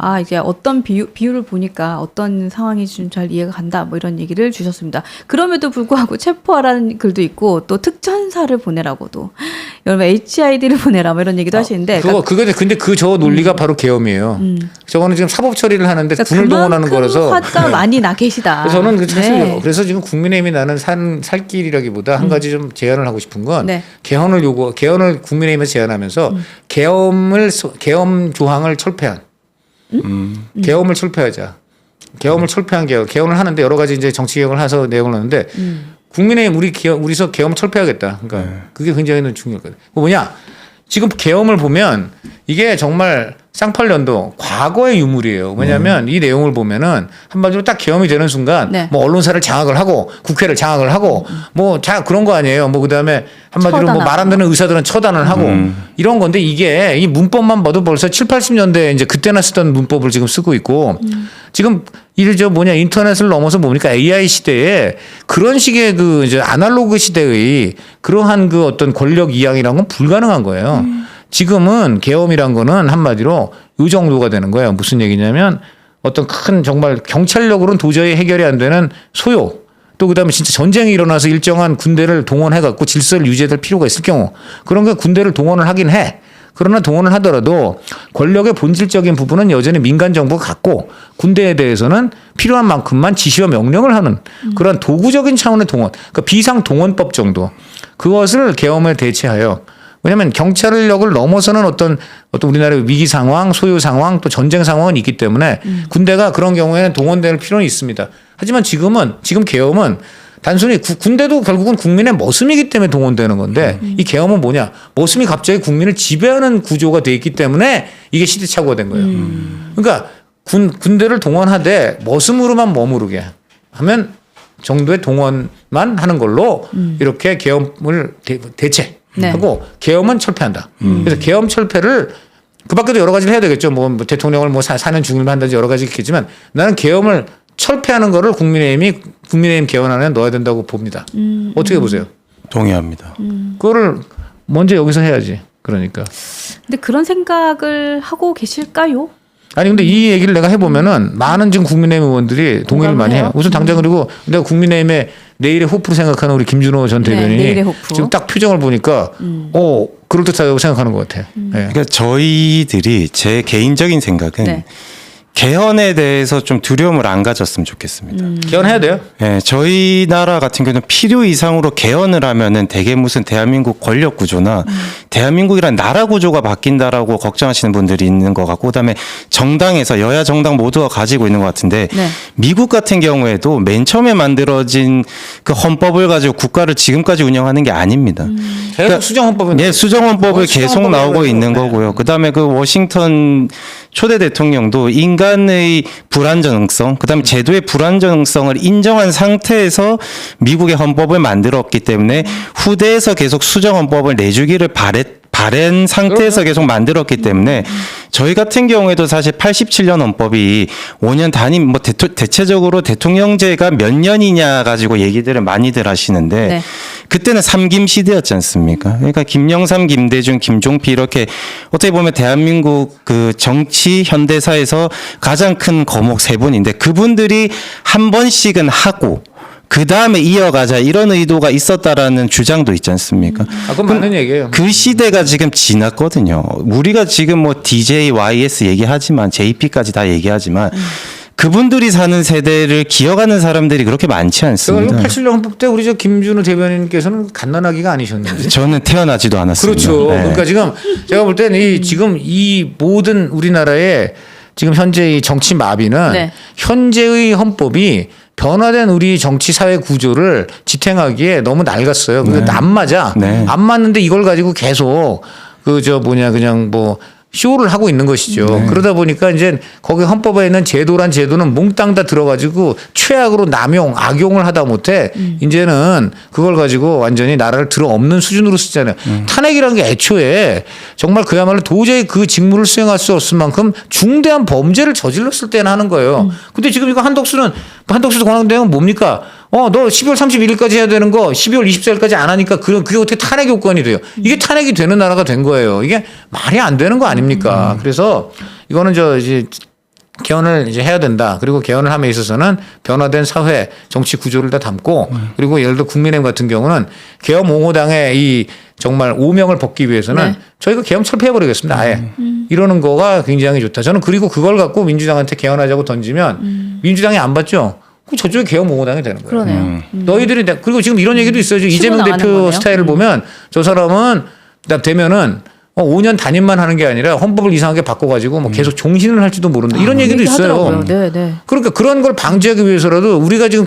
아, 이제 어떤 비율을 보니까 어떤 상황이 좀 잘 이해가 간다. 뭐 이런 얘기를 주셨습니다. 그럼에도 불구하고 체포하라는 글도 있고 또 특전사를 보내라고도 여러분 HID를 보내라 뭐 이런 얘기도 하시는데 근데 저 논리가 바로 계엄이에요. 저거는 지금 사법 처리를 하는데 그러니까 군을 동원하는 거라서 화가 많이 나 계시다. 저는 사실 네. 그래서 지금 국민의힘이 나는 살 길이라기보다 한 가지 좀 제안을 하고 싶은 건 네. 개헌을 국민의힘에서 제안하면서 계엄 조항을 철폐한 계엄을 철폐하자. 계엄을 철폐한 개헌을 하는데 여러 가지 이제 정치 개혁을 해서 내용을 하는데 국민의힘 우리서 계엄을 철폐하겠다. 그러니까 그게 굉장히 중요할 거예요. 뭐냐? 지금 계엄을 보면 이게 정말 쌍팔년도 과거의 유물이에요. 왜냐하면 이 내용을 보면은 한마디로 딱 계엄이 되는 순간 네. 뭐 언론사를 장악을 하고 국회를 장악을 하고 뭐 그런 거 아니에요. 뭐 그다음에 한마디로 뭐 말 안 되는 의사들은 처단을 하고 이런 건데 이게 이 문법만 봐도 벌써 7, 80년대 이제 그때나 쓰던 문법을 지금 쓰고 있고 지금 인터넷을 넘어서 보니까 AI 시대에 그런 식의 그 이제 아날로그 시대의 그러한 그 어떤 권력 이양이란 건 불가능한 거예요. 지금은 계엄이란 거는 한마디로 이 정도가 되는 거예요. 무슨 얘기냐면 어떤 큰 정말 경찰력으로는 도저히 해결이 안 되는 소요. 또 그다음에 진짜 전쟁이 일어나서 일정한 군대를 동원해 갖고 질서를 유지할 필요가 있을 경우 그런 게 군대를 동원을 하긴 해. 그러나 동원을 하더라도 권력의 본질적인 부분은 여전히 민간 정부가 갖고 군대에 대해서는 필요한 만큼만 지시와 명령을 하는 그런 도구적인 차원의 동원, 그러니까 비상 동원법 정도 그것을 계엄에 대체하여 왜냐하면 경찰력을 넘어서는 어떤 우리나라의 위기 상황, 소요 상황, 또 전쟁 상황은 있기 때문에 군대가 그런 경우에는 동원될 필요는 있습니다. 하지만 지금 계엄은 단순히 군대도 결국은 국민의 머슴이기 때문에 동원되는 건데 이 계엄은 뭐냐? 머슴이 갑자기 국민을 지배하는 구조가 돼 있기 때문에 이게 시대착오가 된 거예요. 그러니까 군대를 동원하되 머슴으로만 머무르게 하면 정도의 동원만 하는 걸로 이렇게 계엄을 대체. 네. 하고 계엄은 철폐한다. 그래서 계엄 철폐를 그 밖에도 여러 가지를 해야 되겠죠. 뭐 대통령을 4년 중임을 한다든지 여러 가지 있겠지만 나는 계엄을 철폐하는 거를 국민의힘 개헌안에 넣어야 된다고 봅니다. 어떻게 보세요? 동의합니다. 그거를 먼저 여기서 해야지. 그러니까. 근데 그런 생각을 하고 계실까요? 아니 근데 이 얘기를 내가 해보면은 많은 지금 국민의힘 의원들이 동의를 많이 해요. 우선 당장 그리고 내가 국민의힘의 내일의 호프로 생각하는 우리 김준호 전 대변인이 내일의 호프. 지금 딱 표정을 보니까 그럴듯하다고 생각하는 것 같아요. 네. 그러니까 저희들이 제 개인적인 생각은 네. 개헌에 대해서 좀 두려움을 안 가졌으면 좋겠습니다. 개헌해야 돼요. 네, 저희 나라 같은 경우는 필요 이상으로 개헌을 하면은 대개 무슨 대한민국 권력 구조나 대한민국이란 나라 구조가 바뀐다라고 걱정하시는 분들이 있는 것 같고 그다음에 정당에서 여야 정당 모두가 가지고 있는 것 같은데 네. 미국 같은 경우에도 맨 처음에 만들어진 그 헌법을 가지고 국가를 지금까지 운영하는 게 아닙니다. 계속 수정헌법은 네, 수정헌법을 계속 수정헌법이 나오고 그래요. 있는 네. 거고요. 그다음에 그 워싱턴 초대 대통령도 인간의 불안정성, 그다음에 제도의 불안정성을 인정한 상태에서 미국의 헌법을 만들었기 때문에 후대에서 계속 수정헌법을 내주기를 바른 상태에서 계속 만들었기 때문에 저희 같은 경우에도 사실 87년 헌법이 5년 단임 대체적으로 대통령제가 몇 년이냐 가지고 얘기들을 많이들 하시는데 네. 그때는 삼김 시대였지 않습니까? 그러니까 김영삼, 김대중, 김종필 이렇게 어떻게 보면 대한민국 그 정치 현대사에서 가장 큰 거목 세 분인데 그분들이 한 번씩은 하고 그 다음에 이어가자 이런 의도가 있었다라는 주장도 있지 않습니까? 그건 맞는 얘기예요. 그 시대가 지금 지났거든요. 우리가 지금 뭐 DJ, YS 얘기하지만 JP까지 다 얘기하지만 그분들이 사는 세대를 기억하는 사람들이 그렇게 많지 않습니다. 87년 헌법 때 우리 김준호 대변인께서는 갓난아기가 아니셨는데. 저는 태어나지도 않았습니다. 그렇죠. 네. 그러니까 지금 제가 볼 때는 지금 이 모든 우리나라의 지금 현재 이 정치 마비는 네. 현재의 헌법이 변화된 우리 정치 사회 구조를 지탱하기에 너무 낡았어요. 근데 안 맞아. 네. 안 맞는데 이걸 가지고 계속 그냥 뭐 쇼를 하고 있는 것이죠. 그러다 보니까 이제 거기 헌법에 있는 제도는 몽땅 다 들어가지고 최악으로 악용을 하다 못해 이제는 그걸 가지고 완전히 나라를 들어엎는 수준으로 쓰잖아요. 탄핵이라는 게 애초에 정말 그야말로 도저히 그 직무를 수행할 수 없을 만큼 중대한 범죄를 저질렀을 때는 하는 거예요. 근데 지금 이거 한덕수 권한대행은 뭡니까? 너 12월 31일까지 해야 되는 거 12월 24일까지 안 하니까 그게 어떻게 탄핵 요건이 돼요? 이게 탄핵이 되는 나라가 된 거예요. 이게 말이 안 되는 거 아닙니까? 그래서 이거는 이제 개헌을 이제 해야 된다. 그리고 개헌을 함에 있어서는 변화된 사회, 정치 구조를 다 담고 그리고 예를 들어 국민의힘 같은 경우는 개헌 옹호당의 이 정말 오명을 벗기 위해서는 네. 저희가 개헌 철폐해버리겠습니다. 아예. 이러는 거가 굉장히 좋다. 저는 그리고 그걸 갖고 민주당한테 개헌하자고 던지면 민주당이 안 받죠. 그럼 저쪽에 개헌 옹호당이 되는 거예요. 그러네요. 너희들이 그리고 지금 이런 얘기도 있어요. 지금 치고 이재명 나가는 대표 거네요. 스타일을 보면 저 사람은 되면은 5년 단임만 하는 게 아니라 헌법을 이상하게 바꿔가지고 뭐 계속 종신을 할지도 모른다. 이런 얘기도 있어요. 하더라고요. 네, 네. 그러니까 그런 걸 방지하기 위해서라도 우리가 지금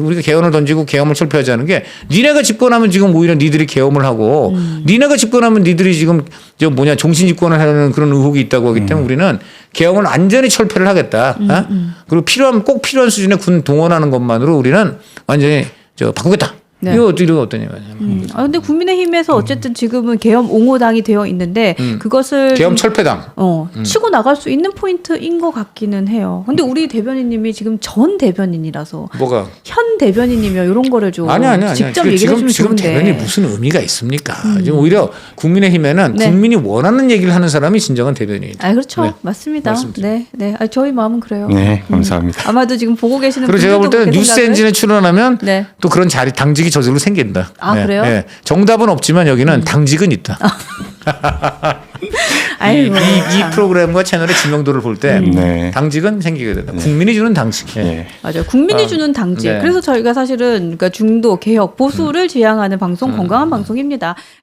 우리가 개헌을 던지고 개헌을 철폐하자는 게 니네가 집권하면 지금 오히려 니들이 개헌을 하고 니네가 집권하면 니들이 지금 저 종신 집권을 하려는 그런 의혹이 있다고 하기 때문에 우리는 개헌을 완전히 철폐를 하겠다. 그리고 꼭 필요한 수준의 군 동원하는 것만으로 우리는 완전히 바꾸겠다. 네. 이거 어떠냐면. 근데 국민의힘에서 어쨌든 지금은 개헌 옹호당이 되어 있는데 그것을 개헌 철폐당. 치고 나갈 수 있는 포인트인 것 같기는 해요. 근데 우리 대변인님이 지금 전 대변인이라서 뭐가? 현 대변인이면 이런 거를 좀 직접 얘기해 주면 지금 좋은데. 대변이 무슨 의미가 있습니까? 지금 오히려 국민의힘에는 네. 국민이 원하는 얘기를 하는 사람이 진정한 대변인이다. 그렇죠. 네. 맞습니다. 말씀드립니다. 네, 네. 저희 마음은 그래요. 네, 감사합니다. 아마도 지금 보고 계시는 그리고 제가 볼 분들도 때는 그렇게 뉴스 생각을- 엔진에 출연하면 네. 또 그런 당직이 저절로 생긴다. 그래요? 정답은 없지만 여기는 당직은 있다. 아이고, 이 참. 프로그램과 채널의 지명도를 볼 때 네. 당직은 생기게 된다. 국민이 주는 당직. 네. 맞아요. 국민이 주는 당직. 네. 그래서 저희가 사실은 그러니까 중도, 개혁, 보수를 지향하는 방송, 건강한 방송입니다.